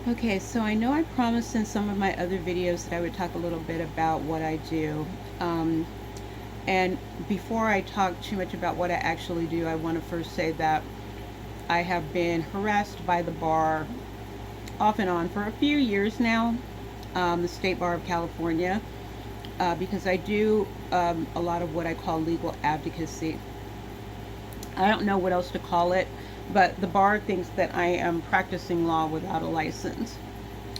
Okay, so I know I promised in some of my other videos that I would talk a little bit about what I do. Um, and before I talk too much about what I actually do, I want to first say that I have been harassed by the bar off and on for a few years now, the State Bar of California, because I do a lot of what I call legal advocacy. I don't know what else to call it, but the bar thinks that I am practicing law without a license.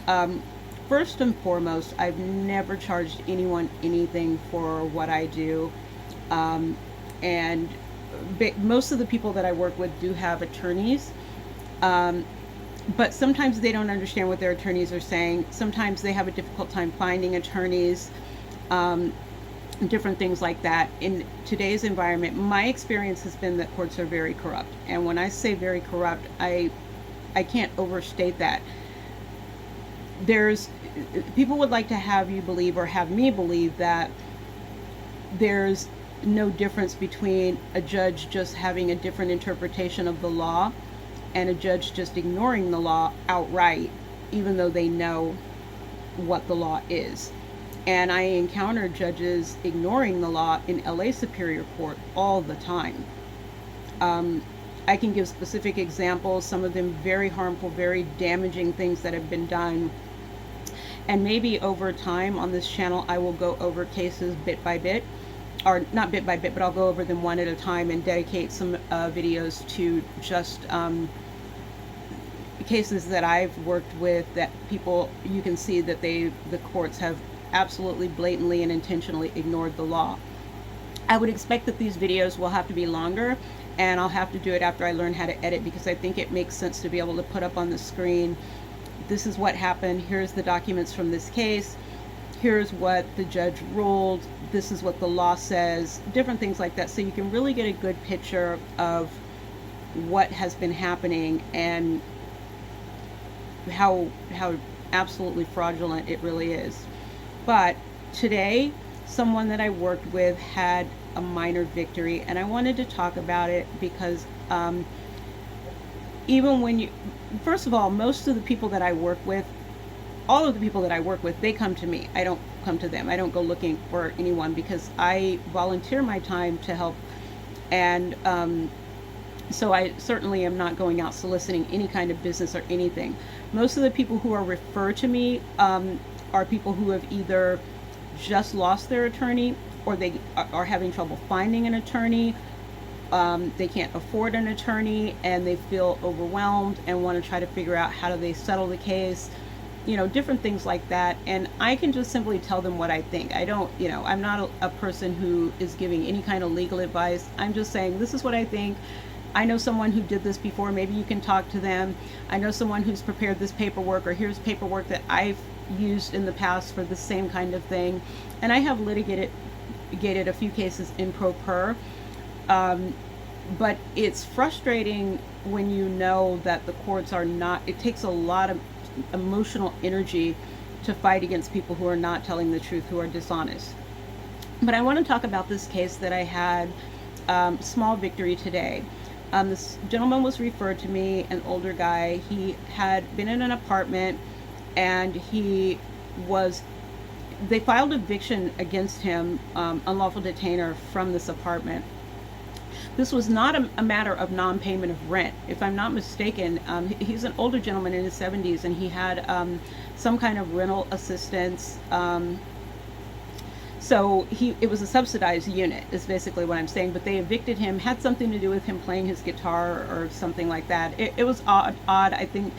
Um, First and foremost, I've never charged anyone anything for what I do. Um, and most of the people that I work with do have attorneys. Um, but sometimes they don't understand what their attorneys are saying. Sometimes they have a difficult time finding attorneys, um, different things like that. In today's environment, my experience has been that courts are very corrupt. And when I say very corrupt, I can't overstate that. There's People would like to have you believe, or have me believe, that there's no difference between a judge just having a different interpretation of the law and a judge just ignoring the law outright, even though they know what the law is. And I encounter judges ignoring the law in LA Superior Court all the time. Um, I can give specific examples, some of them very harmful, very damaging things that have been done. And maybe over time on this channel, I will go over cases bit by bit, or not bit by bit, but I'll go over them one at a time and dedicate some videos to just cases that I've worked with, that people, you can see that the courts have absolutely blatantly and intentionally ignored the law. I would expect that these videos will have to be longer, and I'll have to do it after I learn how to edit, because I think it makes sense to be able to put up on the screen, this is what happened, here's the documents from this case, here's what the judge ruled, this is what the law says, different things like that, so you can really get a good picture of what has been happening and how absolutely fraudulent it really is. But today, someone that I worked with had a minor victory, and I wanted to talk about it because even when you, first of all, most of the people that I work with, all of the people that I work with, they come to me. I don't come to them. I don't go looking for anyone, because I volunteer my time to help. And so I certainly am not going out soliciting any kind of business or anything. Most of the people who are referred to me are people who have either just lost their attorney, or they are having trouble finding an attorney. They can't afford an attorney, and they feel overwhelmed and want to try to figure out how do they settle the case, different things like that. And I can just simply tell them what I think. I don't, I'm not a person who is giving any kind of legal advice. I'm just saying, this is what I think. I know someone who did this before, maybe you can talk to them. I know someone who's prepared this paperwork, or here's paperwork that I've used in the past for the same kind of thing. And I have litigated a few cases in pro per. But it's frustrating when you know that the courts are not, it takes a lot of emotional energy to fight against people who are not telling the truth, who are dishonest. But I want to talk about this case that I had, small victory today. This gentleman was referred to me, an older guy. He had been in an apartment, and they filed eviction against him, unlawful detainer, from this apartment. This was not a matter of non-payment of rent. If I'm not mistaken, he's an older gentleman in his 70s, and he had some kind of rental assistance. So it was a subsidized unit, is basically what I'm saying. But they evicted him, had something to do with him playing his guitar or something like that. It was odd. I think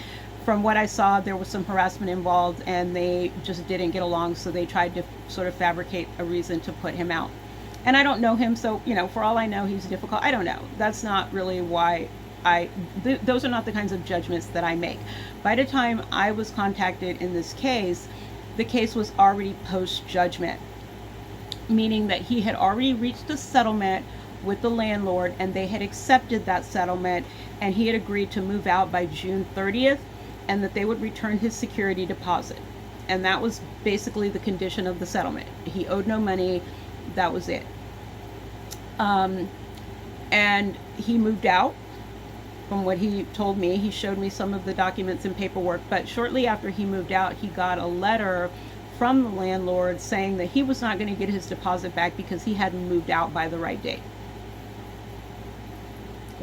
from what I saw, there was some harassment involved, and they just didn't get along. So they tried to sort of fabricate a reason to put him out. And I don't know him, so, for all I know, he's difficult. I don't know. That's not really why those are not the kinds of judgments that I make. By the time I was contacted in this case, the case was already post-judgment, meaning that he had already reached a settlement with the landlord, and they had accepted that settlement, and he had agreed to move out by June 30th, and that they would return his security deposit. And that was basically the condition of the settlement. He owed no money. That was it. And he moved out. from what he told me. He showed me some of the documents and paperwork, but shortly after he moved out, he got a letter from the landlord saying that he was not going to get his deposit back because he hadn't moved out by the right date.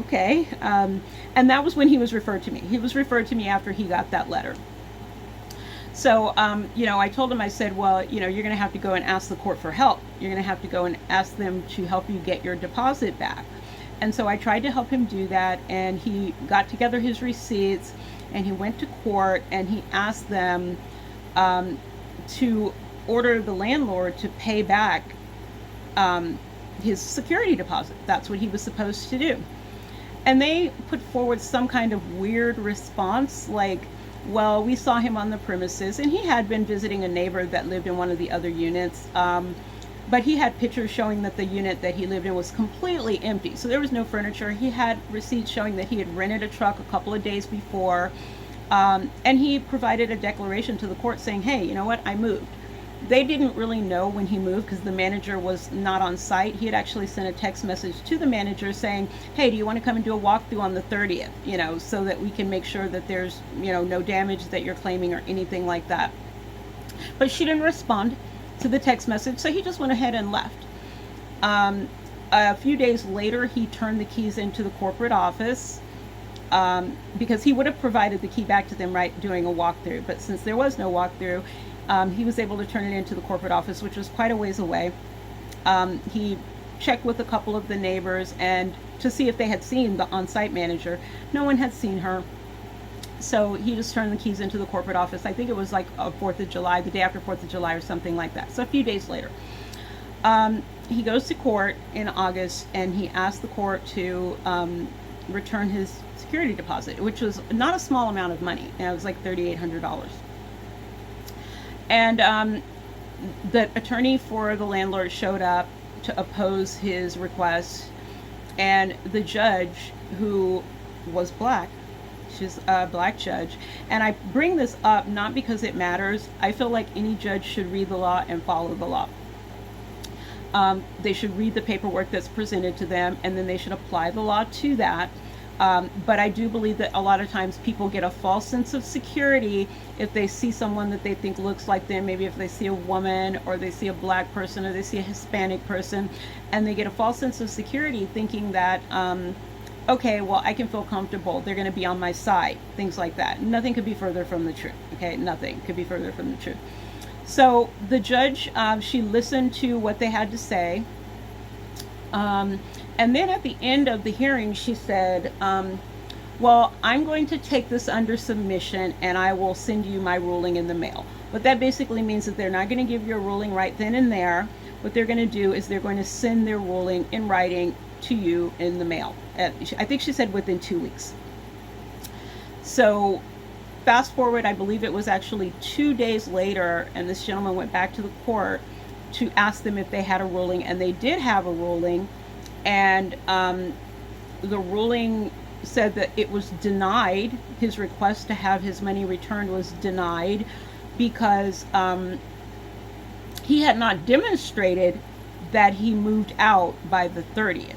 Okay, and that was when he was referred to me. He was referred to me after he got that letter. So, I told him, I said, well, you're going to have to go and ask the court for help. You're going to have to go and ask them to help you get your deposit back. And so I tried to help him do that, and he got together his receipts, and he went to court, and he asked them to order the landlord to pay back his security deposit. That's what he was supposed to do. And they put forward some kind of weird response, like, well, we saw him on the premises, and he had been visiting a neighbor that lived in one of the other units. But he had pictures showing that the unit that he lived in was completely empty. So there was no furniture. He had receipts showing that he had rented a truck a couple of days before. And he provided a declaration to the court saying, hey, you know what, I moved. They didn't really know when he moved because the manager was not on site. He had actually sent a text message to the manager saying, hey, do you want to come and do a walkthrough on the 30th, so that we can make sure that there's, no damage that you're claiming or anything like that. But she didn't respond to the text message, so he just went ahead and left. A few days later, he turned the keys into the corporate office because he would have provided the key back to them right during a walkthrough. But since there was no walkthrough, he was able to turn it into the corporate office, which was quite a ways away. He checked with a couple of the neighbors and to see if they had seen the on-site manager. No one had seen her. So he just turned the keys into the corporate office. I think it was like 4th of July, the day after 4th of July or something like that. So a few days later. He goes to court in August and he asked the court to return his security deposit, which was not a small amount of money. It was like $3,800. And the attorney for the landlord showed up to oppose his request. And the judge, who was black, she's a black judge, and I bring this up not because it matters. I feel like any judge should read the law and follow the law. They should read the paperwork that's presented to them, and then they should apply the law to that. But I do believe that a lot of times people get a false sense of security if they see someone that they think looks like them, maybe if they see a woman or they see a black person or they see a Hispanic person, and they get a false sense of security thinking that, okay, well, I can feel comfortable. They're going to be on my side, things like that. Nothing could be further from the truth. Okay, nothing could be further from the truth. So the judge, she listened to what they had to say. And then at the end of the hearing, she said, well, I'm going to take this under submission and I will send you my ruling in the mail. What that basically means is they're not going to give you a ruling right then and there. What they're going to do is they're going to send their ruling in writing to you in the mail. I think she said within 2 weeks. So fast forward, I believe it was actually 2 days later, and this gentleman went back to the court to ask them if they had a ruling, and they did have a ruling. And the ruling said that it was denied. His request to have his money returned was denied because he had not demonstrated that he moved out by the 30th.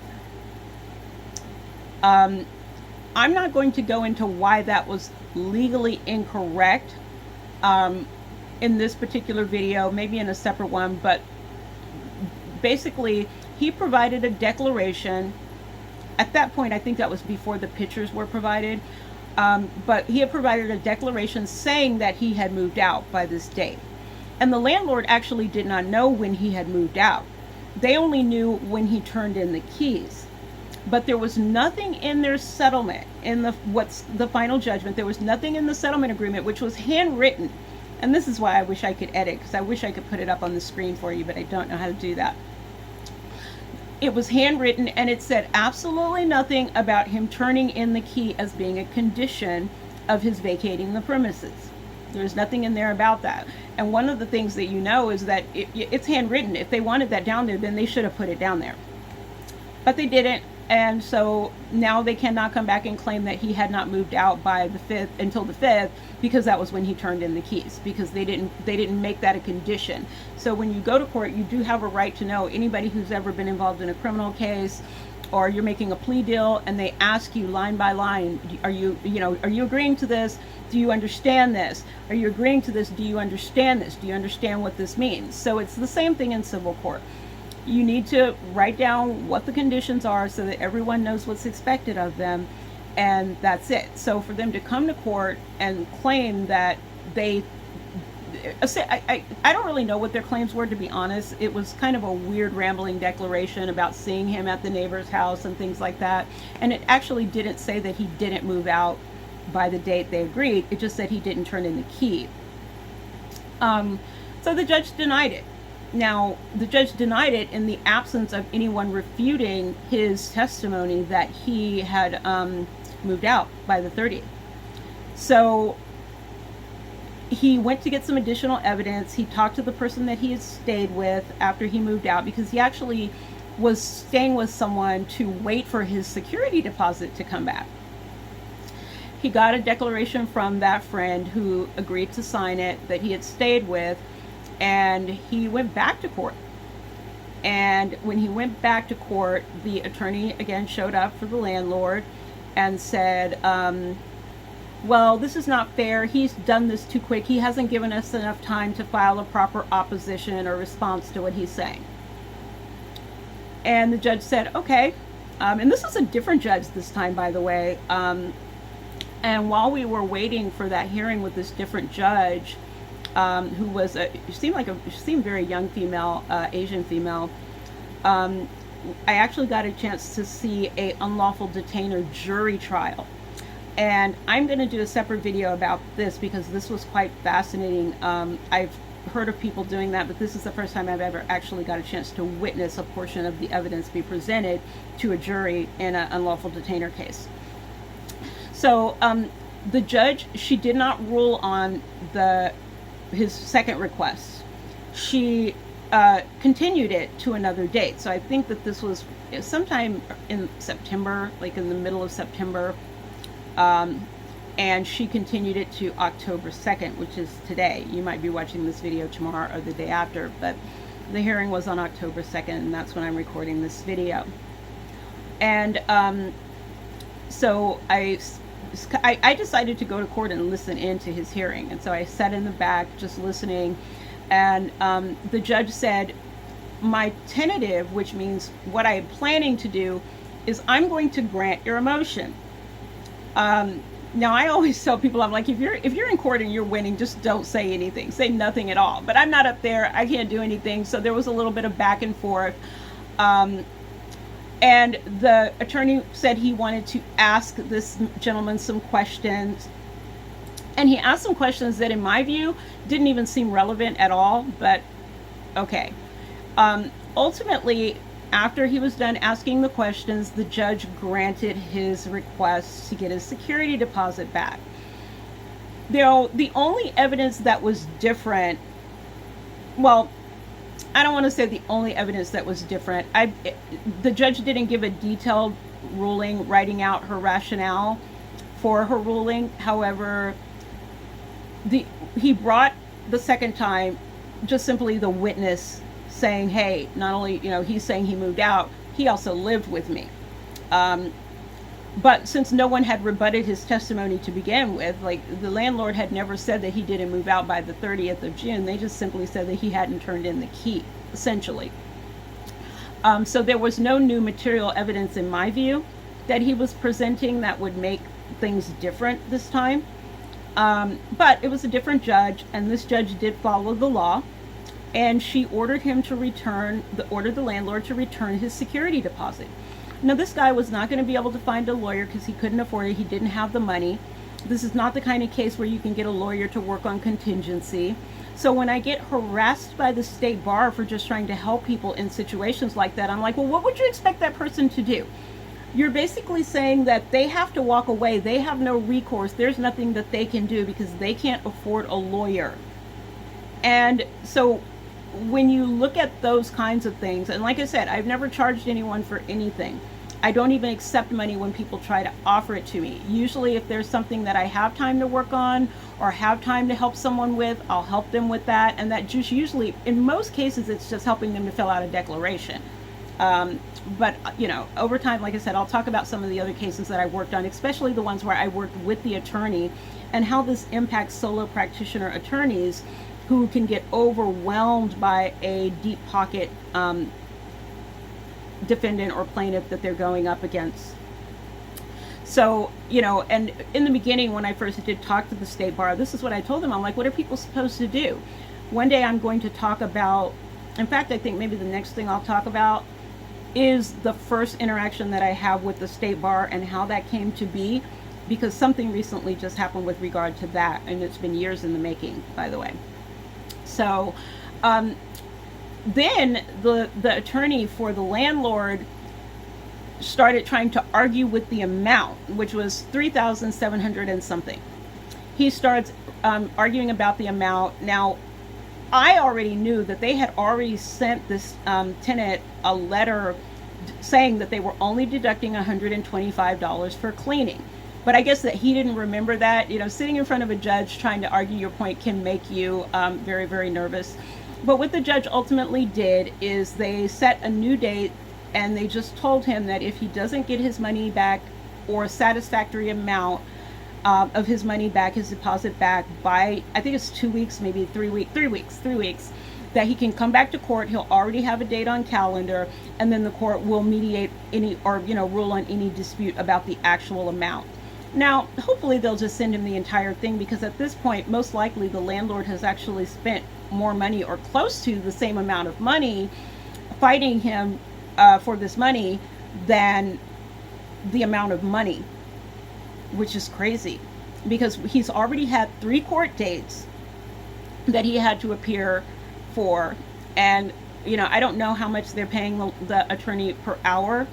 I'm not going to go into why that was legally incorrect in this particular video, maybe in a separate one, but basically he provided a declaration. At that point, I think that was before the pictures were provided, but he had provided a declaration saying that he had moved out by this date. And the landlord actually did not know when he had moved out. They only knew when he turned in the keys. But there was nothing in their settlement, in what's the final judgment, there was nothing in the settlement agreement, which was handwritten. And this is why I wish I could edit, because I wish I could put it up on the screen for you, but I don't know how to do that. It was handwritten, and it said absolutely nothing about him turning in the key as being a condition of his vacating the premises. There's nothing in there about that. And one of the things that you know is that it's handwritten. If they wanted that down there, then they should have put it down there. But they didn't. And so now they cannot come back and claim that he had not moved out by the 5th until the 5th, because that was when he turned in the keys, because they didn't make that a condition. So when you go to court, you do have a right to know. Anybody who's ever been involved in a criminal case or you're making a plea deal and they ask you line by line, are you agreeing to this? Do you understand this? Are you agreeing to this? Do you understand this? Do you understand what this means? So it's the same thing in civil court. You need to write down what the conditions are so that everyone knows what's expected of them, and that's it. So for them to come to court and claim that I don't really know what their claims were, to be honest. It was kind of a weird rambling declaration about seeing him at the neighbor's house and things like that. And it actually didn't say that he didn't move out by the date they agreed. It just said he didn't turn in the key. So the judge denied it. Now, the judge denied it in the absence of anyone refuting his testimony that he had moved out by the 30th. So he went to get some additional evidence. He talked to the person that he had stayed with after he moved out, because he actually was staying with someone to wait for his security deposit to come back. He got a declaration from that friend who agreed to sign it that he had stayed with, and he went back to court. And when he went back to court, the attorney again showed up for the landlord and said, well, this is not fair. He's done this too quick. He hasn't given us enough time to file a proper opposition or response to what he's saying. And the judge said, okay. And this is a different judge this time, by the way. And while we were waiting for that hearing with this different judge, who was she seemed very young female, Asian female, I actually got a chance to see a unlawful detainer jury trial. And I'm going to do a separate video about this because this was quite fascinating. I've heard of people doing that, but this is the first time I've ever actually got a chance to witness a portion of the evidence be presented to a jury in an unlawful detainer case. So the judge, she did not rule on his second request. She continued it to another date. So I think that this was sometime in September, like in the middle of September. And she continued it to October 2nd, which is today. You might be watching this video tomorrow or the day after, but the hearing was on October 2nd, and that's when I'm recording this video. And so I decided to go to court and listen into his hearing. And so I sat in the back just listening, and the judge said, my tentative, which means what I am planning to do, is I'm going to grant your motion. Now I always tell people, I'm like, if you're in court and you're winning, just don't say anything, say nothing at all. But I'm not up there, I can't do anything. So there was a little bit of back and forth. And the attorney said he wanted to ask this gentleman some questions. And he asked some questions that in my view didn't even seem relevant at all, but okay. Ultimately, after he was done asking the questions, the judge granted his request to get his security deposit back. The only evidence that was different, well, I don't want to say the only evidence that was different. The judge didn't give a detailed ruling, writing out her rationale for her ruling. However, he brought the second time just simply the witness saying, hey, not only, he's saying he moved out, he also lived with me. But since no one had rebutted his testimony to begin with, like the landlord had never said that he didn't move out by the 30th of June, they just simply said that he hadn't turned in the key, essentially. So there was no new material evidence in my view that he was presenting that would make things different this time. But it was a different judge, and this judge did follow the law. And she ordered him to ordered the landlord to return his security deposit. Now, this guy was not going to be able to find a lawyer because he couldn't afford it. He didn't have the money. This is not the kind of case where you can get a lawyer to work on contingency. So when I get harassed by the state bar for just trying to help people in situations like that, I'm like, well, what would you expect that person to do? You're basically saying that they have to walk away. They have no recourse. There's nothing that they can do because they can't afford a lawyer. And so when you look at those kinds of things, and like I said, I've never charged anyone for anything. I don't even accept money when people try to offer it to me. Usually if there's something that I have time to work on or have time to help someone with, I'll help them with that. And that just usually, in most cases, it's just helping them to fill out a declaration. But over time, like I said, I'll talk about some of the other cases that I worked on, especially the ones where I worked with the attorney, and how this impacts solo practitioner attorneys who can get overwhelmed by a deep pocket defendant or plaintiff that they're going up against. So, and in the beginning, when I first did talk to the state bar, this is what I told them. I'm like, what are people supposed to do? One day I'm going to talk about, in fact, I think maybe the next thing I'll talk about is the first interaction that I have with the state bar and how that came to be, because something recently just happened with regard to that, and it's been years in the making, by the way. So then the attorney for the landlord started trying to argue with the amount, which was $3,700 and something. He starts arguing about the amount. Now, I already knew that they had already sent this tenant a letter saying that they were only deducting $125 for cleaning. But I guess that he didn't remember that. Sitting in front of a judge trying to argue your point can make you very, very nervous. But what the judge ultimately did is they set a new date, and they just told him that if he doesn't get his money back, or a satisfactory amount of his money back, his deposit back, by, I think it's 2 weeks, maybe 3 weeks, that he can come back to court. He'll already have a date on calendar, and then the court will mediate any, or rule on any dispute about the actual amount. Now, hopefully they'll just send him the entire thing, because at this point, most likely the landlord has actually spent more money, or close to the same amount of money, fighting him for this money than the amount of money, which is crazy, because he's already had 3 court dates that he had to appear for. And I don't know how much they're paying the attorney per hour,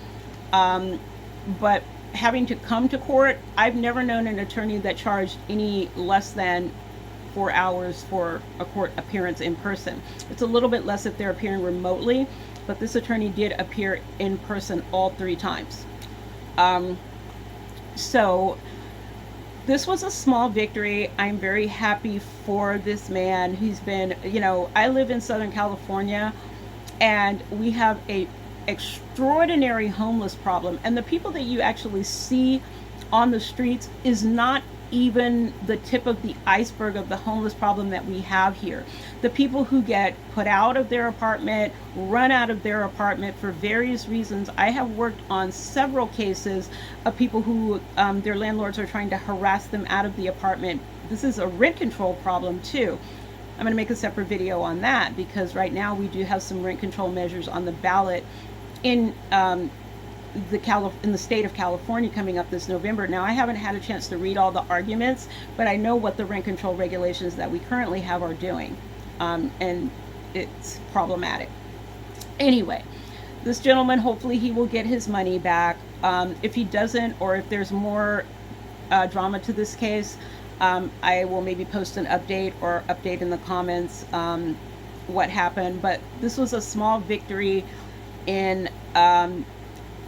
but having to come to court, I've never known an attorney that charged any less than 4 hours for a court appearance in person. It's a little bit less if they're appearing remotely, but this attorney did appear in person all 3 times. So this was a small victory. I'm very happy for this man. He's been, I live in Southern California, and we have a extraordinary homeless problem. And the people that you actually see on the streets is not even the tip of the iceberg of the homeless problem that we have here. The people who get put out of their apartment, run out of their apartment for various reasons. I have worked on several cases of people who their landlords are trying to harass them out of the apartment. This is a rent control problem too. I'm going to make a separate video on that, because right now we do have some rent control measures on the ballot in the state of California coming up this November. Now, I haven't had a chance to read all the arguments, but I know what the rent control regulations that we currently have are doing, and it's problematic. Anyway, this gentleman, hopefully he will get his money back. If he doesn't, or if there's more drama to this case, I will maybe post an update or update in the comments what happened. But this was a small victory in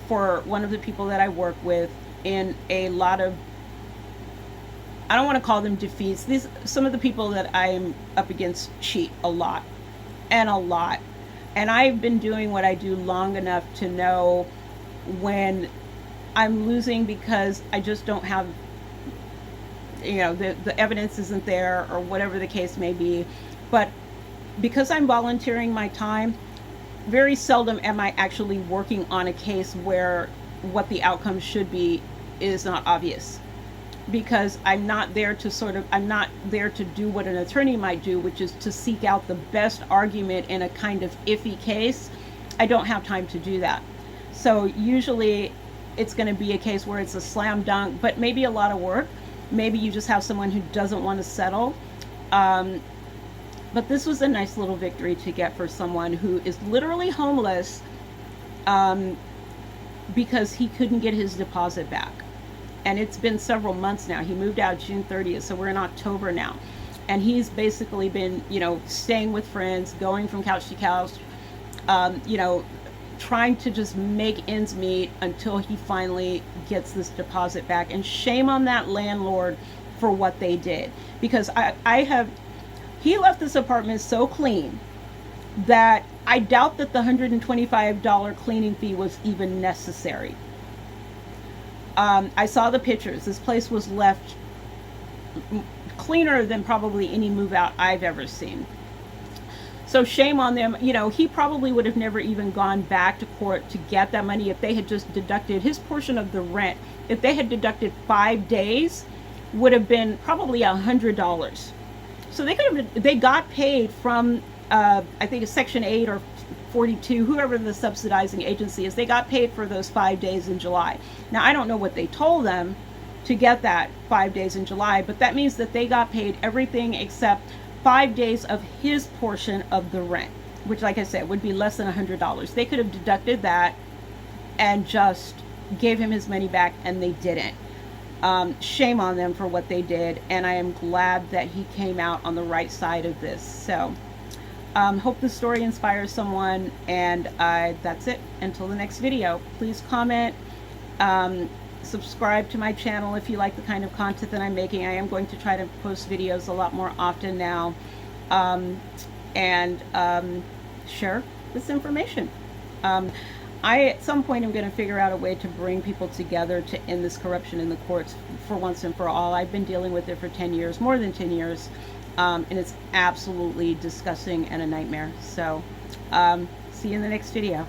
for one of the people that I work with, in a lot of, I don't want to call them defeats. Some of the people that I'm up against cheat a lot. And I've been doing what I do long enough to know when I'm losing because I just don't have, the evidence isn't there, or whatever the case may be. But because I'm volunteering my time, very seldom am I actually working on a case where what the outcome should be is not obvious, because I'm not there to do what an attorney might do, which is to seek out the best argument in a kind of iffy case. I don't have time to do that. So usually it's going to be a case where it's a slam dunk, but maybe a lot of work. Maybe you just have someone who doesn't want to settle. But this was a nice little victory to get for someone who is literally homeless because he couldn't get his deposit back. And it's been several months now. He moved out June 30th, so we're in October now. And he's basically been, staying with friends, going from couch to couch, trying to just make ends meet until he finally gets this deposit back. And shame on that landlord for what they did. Because he left this apartment so clean that I doubt that the $125 cleaning fee was even necessary. I saw the pictures. This place was left cleaner than probably any move out I've ever seen. So shame on them. You know, he probably would have never even gone back to court to get that money if they had just deducted his portion of the rent. If they had deducted 5 days, would have been probably $100. So they got paid from I think it's Section 8 or 42, whoever the subsidizing agency is. They got paid for those 5 days in July. Now I don't know what they told them to get that 5 days in July, but that means that they got paid everything except 5 days of his portion of the rent, which, like I said, would be less than $100. They could have deducted that and just gave him his money back, and they didn't. Shame on them for what they did, and I am glad that he came out on the right side of this. So hope the story inspires someone, and that's it. Until the next video, please comment, subscribe to my channel if you like the kind of content that I'm making. I am going to try to post videos a lot more often now, and share this information. At some point, I'm going to figure out a way to bring people together to end this corruption in the courts for once and for all. I've been dealing with it for 10 years, more than 10 years, and it's absolutely disgusting and a nightmare. So, see you in the next video.